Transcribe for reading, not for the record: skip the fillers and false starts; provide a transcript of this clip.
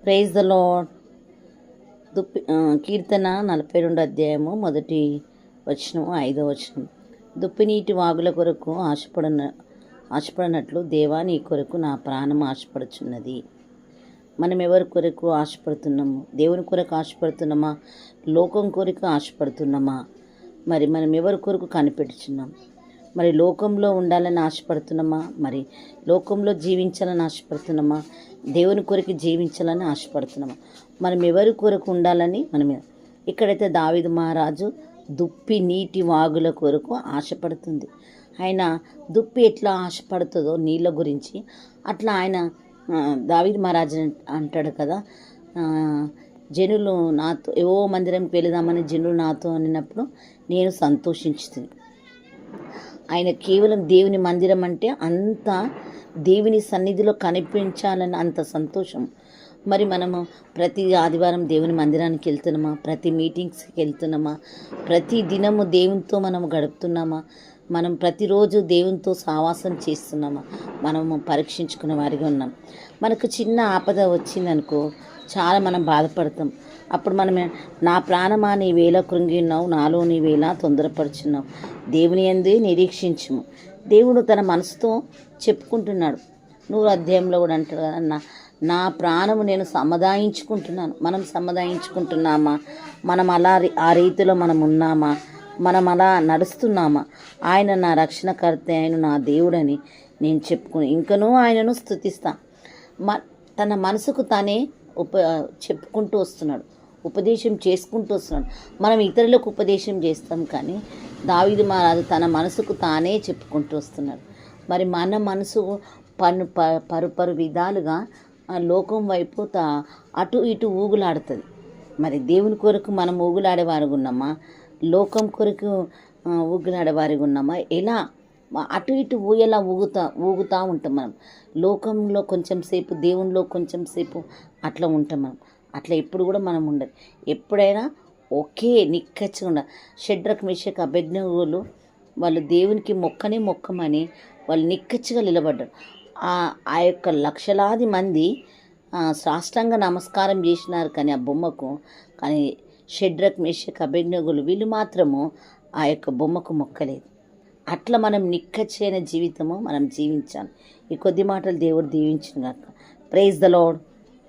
Praise the lord. కీర్తన 42 అధ్యాయము 1 వచనం 5వ వచనం. దుప్పినీటి వాగుల కొరకు ఆశపడినట్లు దేవా నీ కొరకు నా ప్రాణం ఆశపడుచున్నది. మనం ఎవరి కొరకు ఆశపడుతున్నాము? దేవుని కొరకు ఆశపడుతున్నామా? లోకం కొరకు ఆశపడుతున్నామా? మరి మనం ఎవరి కొరకు కనిపెట్టుచున్నాం? మరి లోకంలో ఉండాలని ఆశపడుతున్నామా? మరి లోకంలో జీవించాలని ఆశపడుతున్నామా? దేవుని కొరకు జీవించాలని ఆశపడుతున్నామా? మనం ఎవరి కొరకు ఉండాలని ఇక్కడైతే దావీదు మహారాజు దుప్పి నీటి వాగుల కొరకు ఆశపడుతుంది. ఆయన దుప్పి ఎట్లా ఆశపడుతుందో నీళ్ళ గురించి, అట్లా ఆయన దావీదు మహారాజు అంటాడు కదా, జనులు నాతో ఏవో మందిరంకి వెళదామని జనులు నాతో అనినప్పుడు నేను సంతోషించుతుంది. ఆయన కేవలం దేవుని మందిరం అంటే అంత దేవుని సన్నిధిలో కనిపించాలని అంత సంతోషం. మరి మనము ప్రతి ఆదివారం దేవుని మందిరానికి వెళ్తున్నామా? ప్రతి మీటింగ్స్కి వెళ్తున్నామా? ప్రతి దినము దేవునితో మనం గడుపుతున్నామా? మనం ప్రతిరోజు దేవునితో సావాసం చేస్తున్నామా? మనము పరీక్షించుకునే వారిగా ఉన్నాం. మనకు చిన్న ఆపద వచ్చిందనుకో చాలా మనం బాధపడతాం. అప్పుడు మనమే, నా ప్రాణమా నీ వేళ కృంగిన్నావు, నాలో నీ వేళ తొందరపడుచున్నావు, దేవుని యందే నిరీక్షించుము. దేవుడు తన మనసుతో చెప్పుకుంటున్నాడు. 100వ అధ్యాయంలో కూడా అంటాడు కదా, నా ప్రాణము నేను సమాధాయించుకుంటున్నాను. మనం సమాధాయించుకుంటున్నామా? మనం అలా ఆ రీతిలో మనం ఉన్నామా? మనం అలా నడుస్తున్నామా? ఆయన నా రక్షణకర్త, ఆయన నా దేవుడని నేను చెప్పుకుని ఇంకనూ ఆయనను స్తుతిస్తా. తన మనసుకు తానే చెప్పుకుంటూ వస్తున్నాడు, ఉపదేశం చేసుకుంటూ వస్తున్నాడు. మనం ఇతరులకు ఉపదేశం చేస్తాం, కానీ దావీదు మహారాజు తన మనసుకు తానే చెప్పుకుంటూ వస్తున్నాడు. మరి మన మనసు పరు విధాలుగా లోకం వైపు అటు ఇటు ఊగులాడుతుంది. మరి దేవుని కొరకు మనం ఊగులాడేవారిగా ఉన్నామా? లోకం కొరకు ఊగులాడేవారిగా ఉన్నామా? ఎలా అటు ఇటు ఎలా ఊగుతూ ఉంటాం మనం. లోకంలో కొంచెం సేపు, దేవునిలో కొంచెం సేపు అట్లా ఉంటాం మనం. అట్లా ఎప్పుడు కూడా మనం ఉండదు. ఎప్పుడైనా ఒకే నిక్కచ్చిగా ఉండాలి. షడ్రక్ మేషక్ అబేద్నెగోలు వాళ్ళు దేవునికి మొక్కమని వాళ్ళు నిక్కచ్చిగా నిలబడ్డారు. ఆ యొక్క లక్షలాది మంది సాష్టాంగ నమస్కారం చేసినారు కానీ ఆ బొమ్మకు. కానీ షడ్రక్ మేషక్ అబేద్నెగోలు వీళ్ళు మాత్రము ఆ యొక్క బొమ్మకు మొక్కలేదు. అట్లా మనం నిక్కచ్చైన జీవితము మనం జీవించాలి. ఈ కొద్ది మాటలు దేవుడు దీవించిన గాక. Praise the lord.